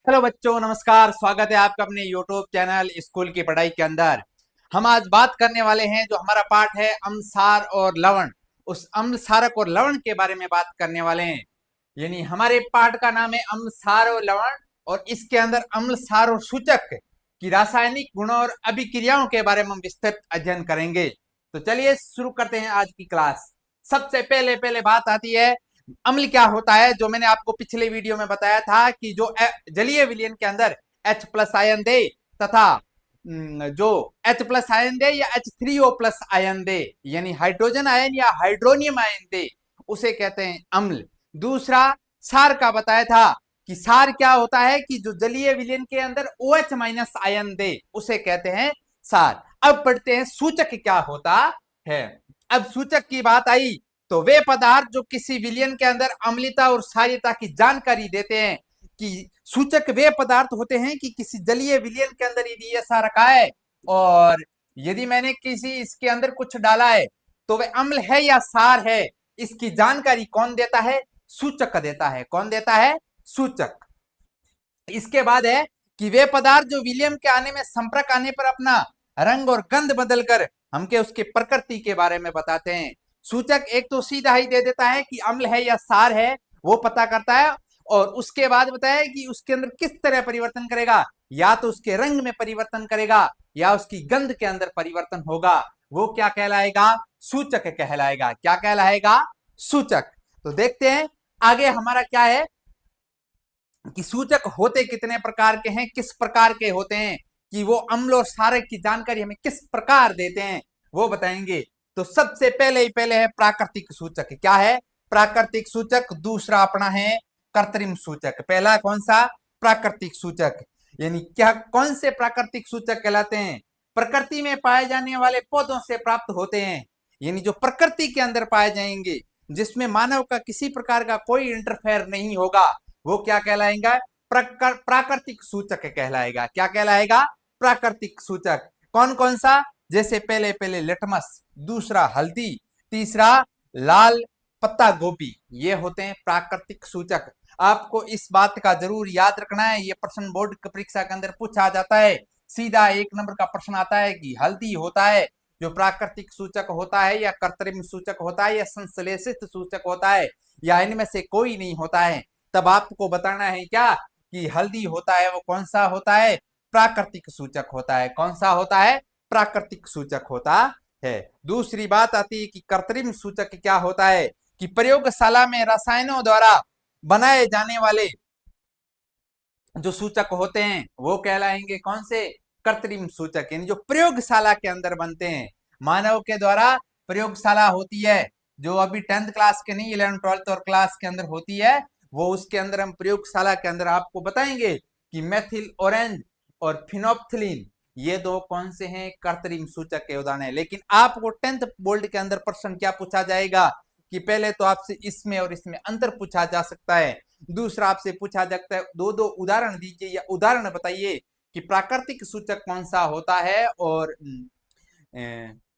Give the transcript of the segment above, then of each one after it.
Hello बच्चों, नमस्कार। स्वागत है आपका अपने YouTube चैनल स्कूल की पढ़ाई के अंदर। हम आज बात करने वाले हैं जो हमारा पाठ है अम्ल क्षार और लवण। उस अम्ल क्षारक और लवण के बारे में बात करने वाले हैं। यानी हमारे पाठ का नाम है अम्ल क्षार और लवण, और इसके अंदर अम्ल क्षार और सूचक की रासायनिक गुणों और अभिक्रियाओं के बारे में हम विस्तृत अध्ययन करेंगे। तो चलिए शुरू करते हैं आज की क्लास। सबसे पहले पहले बात आती है अम्ल क्या होता है। जो मैंने आपको पिछले वीडियो में बताया था कि जो जलीय विलयन के अंदर H प्लस आयन दे तथा जो H प्लस आयन दे या H3O प्लस आयन दे, यानी हाइड्रोजन आयन या हाइड्रोनियम आयन दे, उसे कहते हैं अम्ल। दूसरा क्षार का बताया था कि क्षार क्या होता है कि जो जलीय विलयन के अंदर OH माइनस आयन दे, उसे कहते हैं क्षार। अब पढ़ते हैं सूचक क्या होता है। अब सूचक की बात आई तो वे पदार्थ जो किसी विलयन के अंदर अम्लता और क्षारीयता की जानकारी देते हैं। कि सूचक वे पदार्थ होते हैं कि किसी जलीय विलयन के अंदर यदि ऐसा रखा है और यदि मैंने किसी इसके अंदर कुछ डाला है तो वह अम्ल है या क्षार है, इसकी जानकारी कौन देता है? सूचक देता है। कौन देता है? सूचक। इसके बाद है कि वे पदार्थ जो विलयन के आने में संपर्क आने पर अपना रंग और गंध बदलकर हमके उसके प्रकृति के बारे में बताते हैं। सूचक एक तो सीधा ही दे देता है कि अम्ल है या क्षार है, वो पता करता है, और उसके बाद बताया कि उसके अंदर किस तरह परिवर्तन करेगा। या तो उसके रंग में परिवर्तन करेगा या उसकी गंध के अंदर परिवर्तन होगा। वो क्या कहलाएगा? सूचक कहलाएगा। क्या कहलाएगा? सूचक। तो देखते हैं आगे हमारा क्या है कि सूचक होते कितने प्रकार के हैं, किस प्रकार के होते हैं, कि वो अम्ल और क्षारक की जानकारी हमें किस प्रकार देते हैं, वो बताएंगे। तो सबसे पहले ही पहले है प्राकृतिक सूचक। क्या है? प्राकृतिक सूचक। दूसरा अपना है कृत्रिम सूचक। पहला कौन सा? प्राकृतिक सूचक। यानी क्या कौन से प्राकृतिक सूचक कहलाते हैं? प्रकृति में पाए जाने वाले पौधों से प्राप्त होते हैं, यानी जो प्रकृति के अंदर पाए जाएंगे, जिसमें मानव का किसी प्रकार का कोई इंटरफेयर नहीं होगा, वो क्या कहलाएगा? प्राकृतिक सूचक कहलाएगा। क्या कहलाएगा? प्राकृतिक सूचक। कौन कौन सा? जैसे पहले पहले लिटमस, दूसरा हल्दी, तीसरा लाल पत्ता गोभी, ये होते हैं प्राकृतिक सूचक। आपको इस बात का जरूर याद रखना है, ये प्रश्न बोर्ड की परीक्षा के अंदर पूछा जाता है। सीधा 1 नंबर का प्रश्न आता है कि हल्दी होता है जो प्राकृतिक सूचक होता है, या कृत्रिम सूचक होता है, या संश्लेषित सूचक होता है, या इनमें से कोई नहीं होता है। तब आपको बताना है क्या कि हल्दी होता है वो कौन सा होता है? प्राकृतिक सूचक होता है। कौन सा होता है? प्राकृतिक सूचक होता है। दूसरी बात आती है कि कृत्रिम सूचक क्या होता है, कि प्रयोगशाला में रसायनों द्वारा बनाए जाने वाले जो सूचक होते हैं वो कहलाएंगे कौन से? कृत्रिम सूचक। यानी जो प्रयोगशाला के अंदर बनते हैं, मानव के द्वारा प्रयोगशाला होती है, जो अभी 10th क्लास के नहीं, 11th 12th और क्लास के अंदर होती है, वो उसके अंदर हम प्रयोगशाला के अंदर आपको बताएंगे कि मेथिल ऑरेंज और फिनोप्थिलीन, ये दो कौन से हैं? कृत्रिम सूचक के उदाहरण है। लेकिन आपको 10th बोर्ड के अंदर प्रश्न क्या पूछा जाएगा कि पहले तो आपसे इसमें और इसमें अंतर पूछा जा सकता है। दूसरा आपसे पूछा जाता है दो दो उदाहरण दीजिए या उदाहरण बताइए कि प्राकृतिक सूचक कौन सा होता है और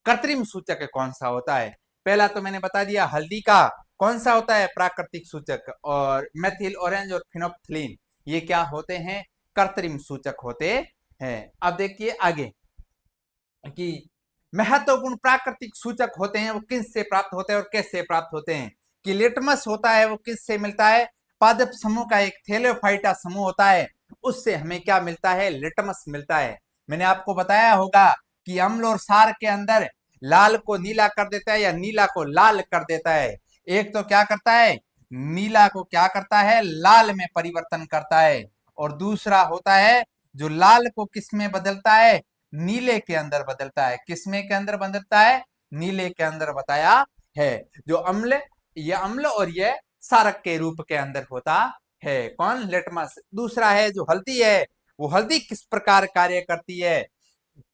कृत्रिम सूचक कौन सा होता है। पहला तो मैंने बता दिया हल्दी का कौन सा होता है? प्राकृतिक सूचक। और मेथिल ऑरेंज और फिनोप्थिलीन ये क्या होते हैं? कृत्रिम सूचक होते हैं। अब देखिए आगे कि महत्वपूर्ण प्राकृतिक सूचक होते हैं वो किस से प्राप्त होते हैं और कैसे प्राप्त होते हैं। कि लिटमस होता है वो किस से मिलता है? पादप समूह का एक थैलेफाइटा समूह होता है, उससे हमें क्या मिलता है? लिटमस मिलता है। मैंने आपको बताया होगा कि अम्ल और क्षार के अंदर लाल को नीला कर देता है या नीला को लाल कर देता है। एक तो क्या करता है? नीला को क्या करता है? लाल में परिवर्तन करता है। और दूसरा होता है जो लाल को किस में बदलता है? नीले के अंदर बदलता है। किसमें के अंदर बदलता है? नीले के अंदर बताया है। जो अम्ल, ये अम्ल और ये क्षारक के रूप के अंदर होता है। कौन? लिटमस। दूसरा है जो हल्दी है, वो हल्दी किस प्रकार कार्य करती है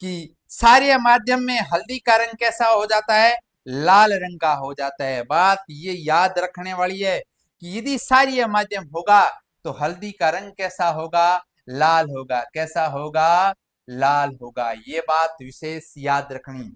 कि क्षारीय माध्यम में हल्दी का रंग कैसा हो जाता है? लाल रंग का हो जाता है। बात ये याद रखने वाली है कि यदि क्षारीय माध्यम होगा तो हल्दी का रंग कैसा होगा? लाल होगा। कैसा होगा? लाल होगा। ये बात विशेष याद रखनी।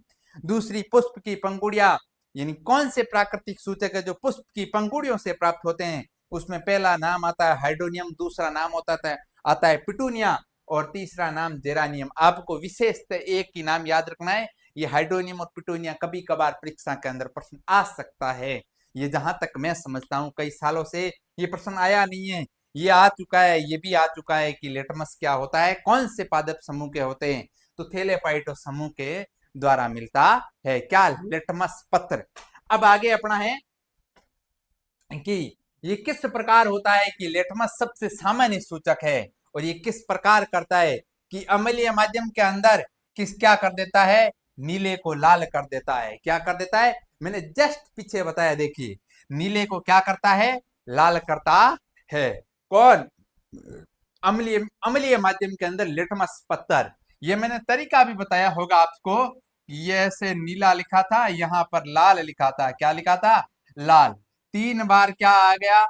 दूसरी पुष्प की पंखुड़ियां, यानी कौन से प्राकृतिक सूचक है जो पुष्प की पंखुड़ियों से प्राप्त होते हैं? उसमें पहला नाम आता है हाइड्रोनियम, दूसरा नाम होता है आता है पिटूनिया और तीसरा नाम जेरानियम। आपको विशेषतः एक ही नाम याद रखना है, ये हाइड्रोनियम और पिटूनिया कभी कभार परीक्षा के अंदर प्रश्न आ सकता है। ये जहां तक मैं समझता हूं कई सालों से ये प्रश्न आया नहीं है, ये आ चुका है, ये भी आ चुका है कि लिटमस क्या होता है, कौन से पादप समूह के होते हैं, तो थैलेपाइटो समूह के द्वारा मिलता है क्या, लिटमस पत्र। अब आगे अपना है कि ये किस प्रकार होता है कि लिटमस सबसे सामान्य सूचक है और ये किस प्रकार करता है कि अम्लीय माध्यम के अंदर क्या कर देता है, नीले को लाल कर देता है। क्या कर देता है, मैंने जस्ट पीछे बताया, देखिए नीले को क्या करता है, लाल करता है। कौन, अम्लीय अम्लीय माध्यम के अंदर लिटमस पत्थर। ये मैंने तरीका भी बताया होगा आपको, ये ऐसे नीला लिखा था, यहां पर लाल लिखा था। क्या लिखा था, लाल। 3 बार क्या आ गया,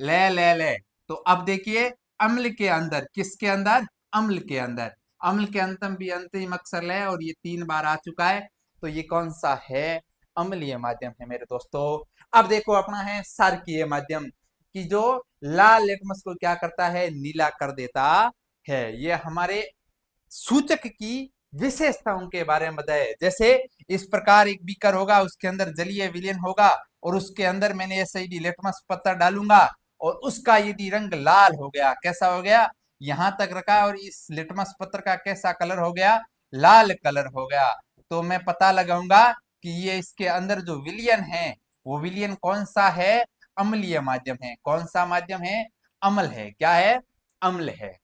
ले। तो अब देखिए अम्ल के अंदर, किसके अंदर, अम्ल के अंदर, अम्ल के अंतम भी अंतिम अक्षर ले और ये 3 बार आ चुका है, तो ये कौन सा है, अम्लीय माध्यम है मेरे दोस्तों। अब देखो अपना है क्षारकीय माध्यम, कि जो लाल लिटमस को क्या करता है, नीला कर देता है। ये हमारे सूचक की विशेषताओं के बारे में बताया। जैसे इस प्रकार एक बीकर होगा, उसके अंदर जलीय विलयन होगा और उसके अंदर मैंने ऐसे ही लिटमस पत्थर डालूंगा और उसका यदि रंग लाल हो गया, कैसा हो गया, यहां तक रखा और इस लिटमस पत्थर का कैसा कलर हो गया, लाल कलर हो गया, तो मैं पता लगाऊंगा कि ये इसके अंदर जो विलयन है वो विलयन कौन सा है, अम्लीय माध्यम है। कौन सा माध्यम है, अम्ल है। क्या है, अम्ल है।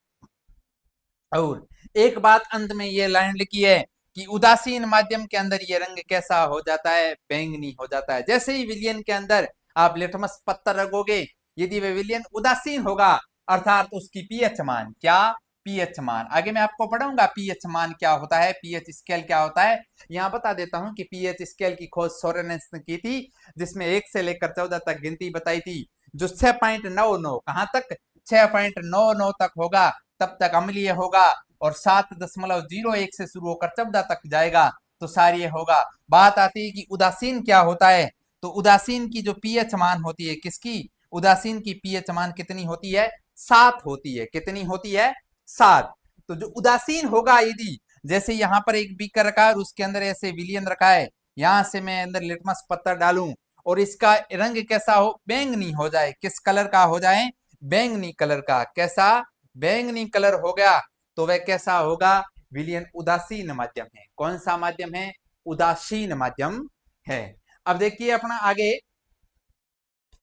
और एक बात अंत में ये लाइन लिखी है कि उदासीन माध्यम के अंदर ये रंग कैसा हो जाता है, बैंगनी हो जाता है। जैसे ही विलयन के अंदर आप लिटमस पत्थर रखोगे, यदि वह विलयन उदासीन होगा अर्थात उसकी पीएच मान, क्या, पीएच मान, आगे मैं आपको पढ़ाऊंगा पीएच मान क्या होता है, पीएच स्केल क्या होता है। यहाँ बता देता हूं कि पीएच स्केल की खोज सोरेनेस ने की थी, जिसमें 1 से लेकर 14 तक गिनती बताई थी। जो 6.99 कहां तक, 6.99 तक होगा तब तक अम्लीय होगा और 7.01 से शुरू होकर 14 तक जाएगा तो क्षारीय होगा। बात आती है कि उदासीन क्या होता है, तो उदासीन की जो पीएच मान होती है, किसकी, उदासीन की पीएच मान कितनी होती है, 7 होती है। कितनी होती है, 7। तो जो उदासीन होगा, यदि जैसे यहाँ पर एक बीकर रखा है और उसके अंदर ऐसे विलियन रखा है, यहां से मैं अंदर लिटमस पत्थर डालूं और इसका रंग कैसा हो, बैंगनी हो जाए, किस कलर का हो जाए, बैंगनी कलर का। कैसा, बैंगनी कलर हो गया, तो वह कैसा होगा, विलयन उदासीन माध्यम है। कौन सा माध्यम है, उदासीन माध्यम है। अब देखिए अपना आगे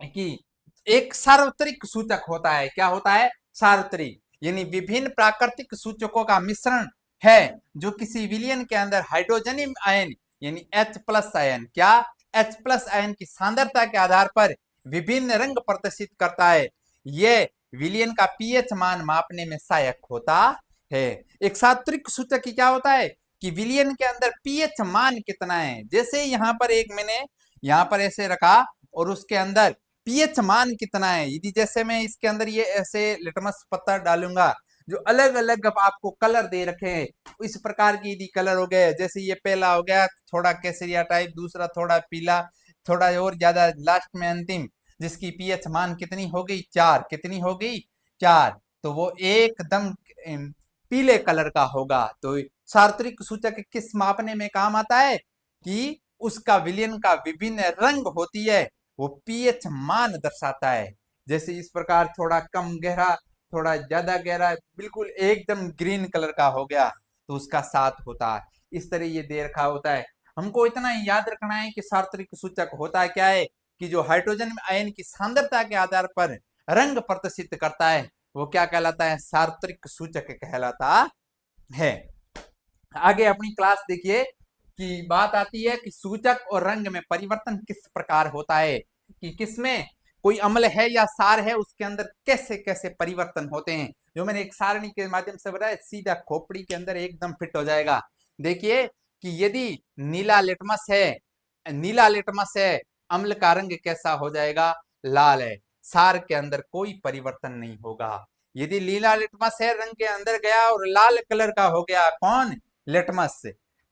कि एक सार्वत्रिक सूचक होता है। क्या होता है, सार्वत्रिक, यानी विभिन्न प्राकृतिक सूचकों का मिश्रण है जो किसी विलयन के अंदर हाइड्रोजन आयन यानी H+ आयन, क्या, H+ आयन की सांद्रता के आधार पर विभिन्न रंग प्रदर्शित करता है। यह विलयन का पीएच मान मापने में सहायक होता है। एक सार्वत्रिक सूचक की क्या होता है कि विलयन के अंदर पीएच मान कितना है। जैसे यहाँ पर एक मैंने यहाँ पर ऐसे रखा और उसके अंदर पीएच मान कितना है, यदि जैसे मैं इसके अंदर ये ऐसे लिटमस पत्थर डालूंगा, जो अलग अलग आपको कलर दे रखे हैं, इस प्रकार की यदि कलर हो गए, जैसे ये पहला हो गया थोड़ा केसरिया टाइप, दूसरा थोड़ा पीला, थोड़ा और ज्यादा, लास्ट में अंतिम जिसकी पीएच मान कितनी हो गई, 4। कितनी हो गई, 4, तो वो एकदम पीले कलर का होगा। तो सार्वत्रिक सूचक किस मापने में काम आता है कि उसका विलयन का विभिन्न रंग होती है, वो पीएच मान दर्शाता है। जैसे इस प्रकार थोड़ा कम गहरा, थोड़ा ज्यादा गहरा, बिल्कुल एकदम ग्रीन कलर का हो गया तो उसका 7 होता है। इस तरह ये दे रखा होता है। हमको इतना याद रखना है कि सार्वत्रिक सूचक होता क्या है कि जो हाइड्रोजन आयन की सांद्रता के आधार पर रंग प्रदर्शित करता है, वो क्या कहलाता है, सार्वत्रिक सूचक कहलाता है। आगे अपनी क्लास देखिए कि बात आती है कि सूचक और रंग में परिवर्तन किस प्रकार होता है, कि किसमें कोई अम्ल है या सार है, उसके अंदर कैसे कैसे परिवर्तन होते हैं। जो मैंने एक सारणी के माध्यम से बताया, सीधा खोपड़ी के अंदर एकदम फिट हो जाएगा। देखिए कि यदि नीला लिटमस है, नीला लिटमस है, अम्ल का रंग कैसा हो जाएगा, लाल है, सार के अंदर कोई परिवर्तन नहीं होगा। यदि नीला लिटमस है, रंग के अंदर गया और लाल कलर का हो गया, कौन, लिटमस,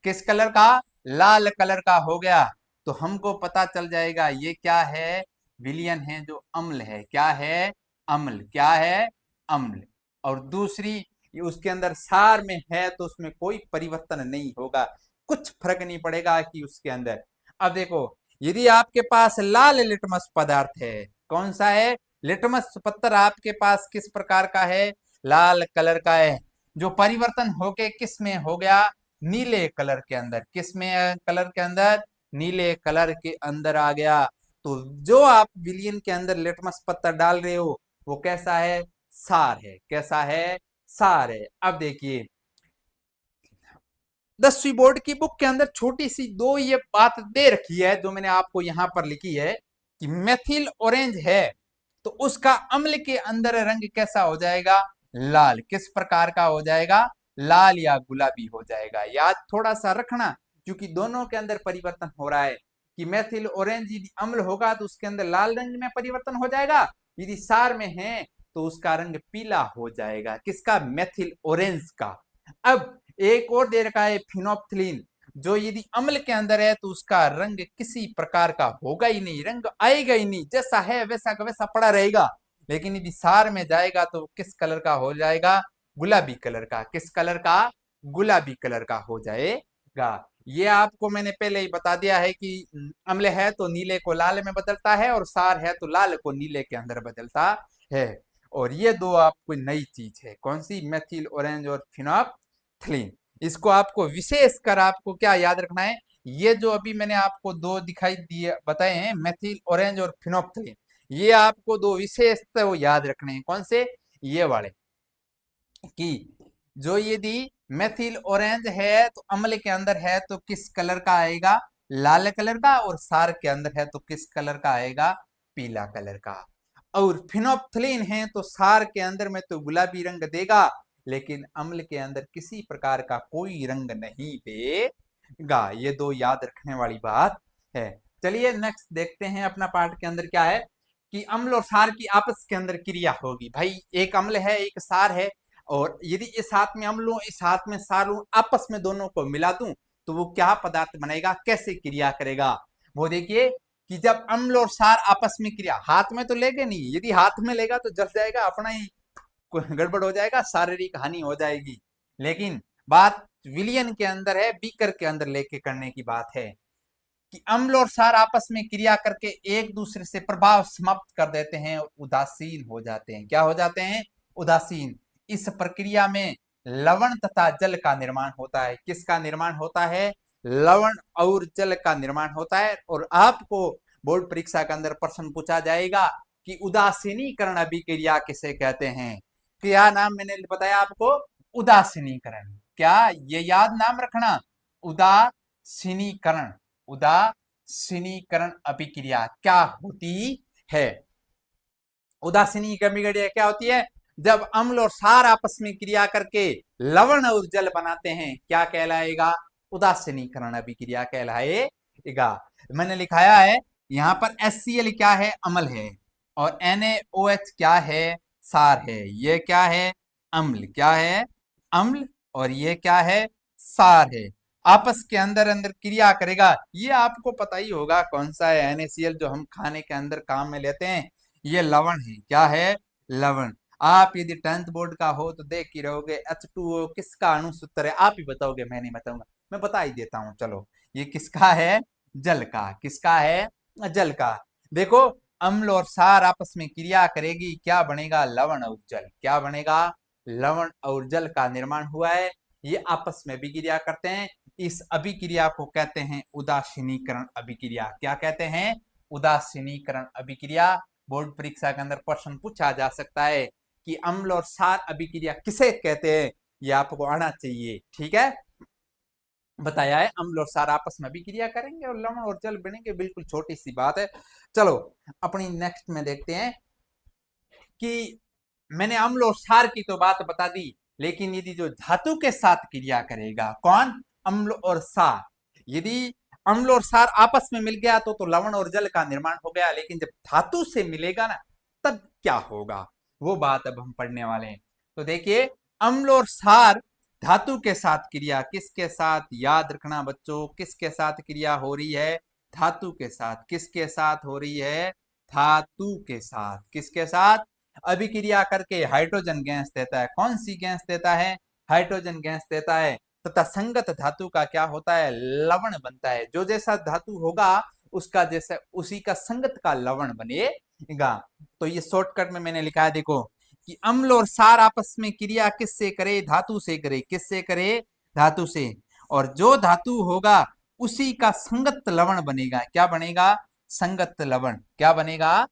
किस कलर का, लाल कलर का हो गया, तो हमको पता चल जाएगा ये क्या है, विलयन है जो अम्ल है। क्या है, अम्ल, क्या है, अम्ल। और दूसरी उसके अंदर सार में है तो उसमें कोई परिवर्तन नहीं होगा, कुछ फर्क नहीं पड़ेगा कि उसके अंदर। अब देखो, यदि आपके पास लाल लिटमस पदार्थ है, कौन सा है? लिटमस पत्थर आपके पास किस प्रकार का है? लाल कलर का है, जो परिवर्तन होके किस में हो गया? नीले कलर के अंदर। किस में कलर के अंदर? नीले कलर के अंदर आ गया। तो जो आप विलियन के अंदर लिटमस पत्थर डाल रहे हो वो कैसा है? सार है। कैसा है? सार है। अब देखिए, 10वीं बोर्ड की बुक के अंदर छोटी सी दो ये बात दे रखी है जो मैंने आपको यहां पर लिखी है कि मेथिल ऑरेंज है तो उसका अम्ल के अंदर रंग कैसा हो जाएगा? लाल। किस प्रकार का हो जाएगा? लाल या गुलाबी हो जाएगा। याद थोड़ा सा रखना, क्योंकि दोनों के अंदर परिवर्तन हो रहा है कि मेथिल ऑरेंज यदि अम्ल होगा तो उसके अंदर लाल रंग में परिवर्तन हो जाएगा, यदि सार में है तो उसका रंग पीला हो जाएगा। किसका? मेथिल ऑरेंज का। अब एक और दे रखा है फिनोप्थिलीन, जो यदि अम्ल के अंदर है तो उसका रंग किसी प्रकार का होगा ही नहीं, रंग आएगा ही नहीं, जैसा है वैसा का वैसा पड़ा रहेगा। लेकिन यदि सार में जाएगा तो किस कलर का हो जाएगा? गुलाबी कलर का। किस कलर का? गुलाबी कलर का हो जाएगा। ये आपको मैंने पहले ही बता दिया है कि अम्ल है तो नीले को लाल में बदलता है और सार है तो लाल को नीले के अंदर बदलता है। और ये दो आपको नई चीज है, कौन सी? मेथिल ऑरेंज और फिनोप्थिलीन। इसको आपको विशेष कर आपको क्या याद रखना है? ये जो अभी मैंने आपको दो दिखाई दिए बताए हैं, मेथिल ऑरेंज और फिनोप्थिलीन, ये आपको दो विशेष तो याद रखने हैं। कौन से? ये वाले, कि जो यदि मेथिल ऑरेंज है तो अम्ल के अंदर है तो किस कलर का आएगा? लाल कलर का। और सार के अंदर है तो किस कलर का आएगा? पीला कलर का। और फिनोप्थिलीन है तो सार के अंदर में तो गुलाबी रंग देगा, लेकिन अम्ल के अंदर किसी प्रकार का कोई रंग नहीं देगा। ये दो याद रखने वाली बात है। चलिए नेक्स्ट देखते हैं अपना पार्ट के अंदर क्या है, कि अम्ल और सार की आपस के अंदर क्रिया होगी। भाई एक अम्ल है एक सार है, और यदि इस हाथ में अम्ल लूं इस हाथ में सार लूं, आपस में दोनों को मिला दूं तो वो क्या पदार्थ बनेगा, कैसे क्रिया करेगा? वो देखिए कि जब अम्ल और सार आपस में क्रिया, हाथ में तो लेगे नहीं, यदि हाथ में लेगा तो जल जाएगा, अपना ही गड़बड़ हो जाएगा, शारीरिक हानि हो जाएगी। लेकिन बात विलियन के अंदर है, बीकर के अंदर लेके करने की बात है कि अम्ल और सार आपस में क्रिया करके एक दूसरे से प्रभाव समाप्त कर देते हैं और उदासीन हो जाते हैं। क्या हो जाते हैं? उदासीन। इस प्रक्रिया में लवण तथा जल का निर्माण होता है। किसका निर्माण होता है? लवण और जल का निर्माण होता है। और आपको बोर्ड परीक्षा के अंदर प्रश्न पूछा जाएगा कि उदासीनीकरण अभिक्रिया किसे कहते हैं? क्या नाम मैंने बताया आपको? उदासीनीकरण। क्या? ये याद नाम रखना, उदासीनीकरण। उदासीनीकरण अभिक्रिया क्या होती है? उदासीनीकरण अभिक्रिया क्या होती है? जब अम्ल और सार आपस में क्रिया करके लवण और जल बनाते हैं, क्या कहलाएगा? उदासीनीकरण अभिक्रिया कहलाएगा। मैंने लिखाया है यहां पर HCl क्या है? अम्ल है। और NaOH क्या है? सार है। ये क्या है? अम्ल। क्या है? अम्ल। और ये क्या है? सार है। आपस के अंदर अंदर क्रिया करेगा। ये आपको पता ही होगा कौन सा है। NaCl जो हम खाने के अंदर काम में लेते हैं, ये लवण है। क्या है? लवण। आप यदि 10th बोर्ड का हो तो देख ही रहोगे H2O किसका अणुसूत्र है? आप ही बताओगे, मैं नहीं बताऊंगा, मैं बता ही देता हूं। चलो, ये किसका है? जल का। किसका है? जल का। देखो, अम्ल और सार आपस में क्रिया करेगी, क्या बनेगा? लवण और जल। क्या बनेगा? लवण और जल का निर्माण हुआ है। ये आपस में अभिक्रिया करते हैं। इस अभिक्रिया को कहते हैं उदासीनीकरण अभिक्रिया। क्या कहते हैं? उदासीनीकरण अभिक्रिया। बोर्ड परीक्षा के अंदर प्रश्न पूछा जा सकता है कि अम्ल और सार अभिक्रिया किसे कहते हैं, ये आपको आना चाहिए। ठीक है, बताया है अम्ल और सार आपस में अभिक्रिया करेंगे और लवण और जल बनेंगे, बिल्कुल छोटी सी बात है। चलो अपनी नेक्स्ट में देखते हैं कि मैंने अम्ल और सार की तो बात बता दी, लेकिन यदि जो धातु के साथ क्रिया करेगा, कौन? अम्ल और सार। यदि अम्ल और सार आपस में मिल गया तो लवण और जल का निर्माण हो गया, लेकिन जब धातु से मिलेगा ना तब क्या होगा, वो बात अब हम पढ़ने वाले हैं। तो देखिए, अम्ल और सार धातु के साथ क्रिया, किसके साथ? याद रखना बच्चों, किसके साथ क्रिया हो रही है? धातु के साथ। किसके साथ हो रही है? धातु के साथ। किसके साथ? अभिक्रिया करके हाइड्रोजन गैस देता है। कौन सी गैस देता है? हाइड्रोजन गैस देता है। तथा संगत धातु का क्या होता है? लवण बनता है। जो जैसा धातु होगा उसका जैसा उसी का संगत का लवण बनेगा। तो ये शॉर्टकट में मैंने लिखा है, देखो कि अम्ल और क्षार आपस में क्रिया किससे करे? धातु से करे। किससे करे? धातु से। और जो धातु होगा उसी का संगत लवण बनेगा। क्या बनेगा? संगत लवण। क्या बनेगा?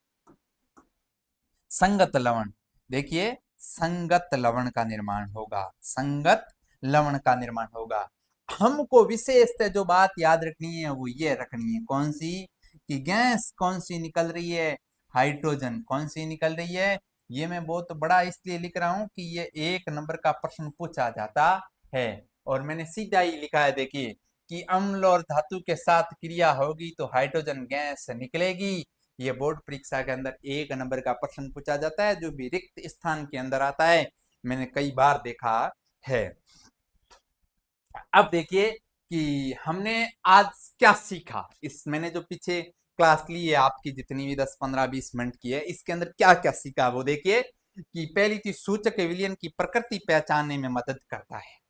संगत लवण। देखिए, संगत लवण का निर्माण होगा। संगत लवण का निर्माण होगा। हमको विशेषतः जो बात याद रखनी है वो ये रखनी है, कौन सी? कि गैस कौन सी निकल रही है? हाइड्रोजन। कौन सी निकल रही है? ये मैं बहुत बड़ा इसलिए लिख रहा हूं कि ये 1 नंबर का प्रश्न पूछा जाता है। और मैंने सीधा ही लिखा है, देखिए कि अम्ल और धातु के साथ क्रिया होगी तो हाइड्रोजन गैस निकलेगी। ये बोर्ड परीक्षा के अंदर 1 नंबर का प्रश्न पूछा जाता है, जो भी रिक्त स्थान के अंदर आता है, मैंने कई बार देखा है। अब देखिए कि हमने आज क्या सीखा। इस मैंने जो पीछे क्लास ली है आपकी, जितनी भी 10 15 20 मिनट की है, इसके अंदर क्या क्या सीखा वो देखिए। कि पहली चीज, सूचक विलयन की प्रकृति पहचानने में मदद करता है।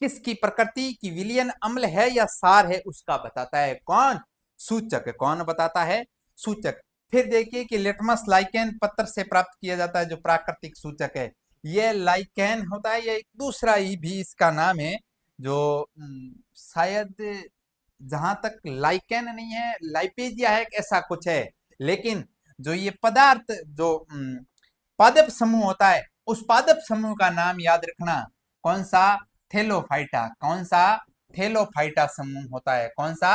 किसकी प्रकृति? की विलयन अम्ल है या क्षार है उसका बताता है। कौन? सूचक। कौन बताता है? सूचक। फिर देखिए कि लिटमस लाइकेन पत्थर से प्राप्त किया जाता है, जो प्राकृतिक सूचक है। ये लाइकेन होता है, ये एक दूसरा ही भी इसका नाम है, जो शायद जहां तक लाइकेन नहीं है, लाइपेजिया है, ऐसा कुछ है। लेकिन जो ये पदार्थ जो पादप समूह होता है, उस पादप समूह का नाम याद रखना। कौन सा? थेलोफाइटा। कौन सा? थेलोफाइटा समूह होता है। कौन सा?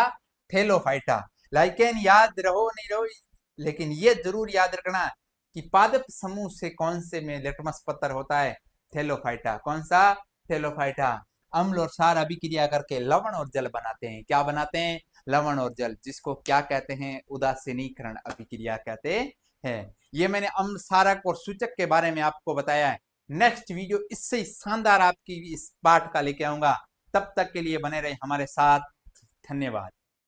थेलोफाइटा। लाइकेन याद रहो नहीं रहो, लेकिन ये जरूर याद रखना कि पादप समूह से कौन से में लिटमस पत्थर होता है? थेलोफाइटा। कौन सा? थेलोफाइटा। अम्ल और क्षार अभिक्रिया करके लवण और जल बनाते हैं। क्या बनाते हैं? लवण और जल, जिसको क्या कहते हैं? उदासीनीकरण अभिक्रिया कहते हैं। ये मैंने अम्ल, क्षारक और सूचक के बारे में आपको बताया है। नेक्स्ट वीडियो इससे शानदार आपकी इस पाठ का लेके आऊंगा। तब तक के लिए बने रहे हमारे साथ। धन्यवाद।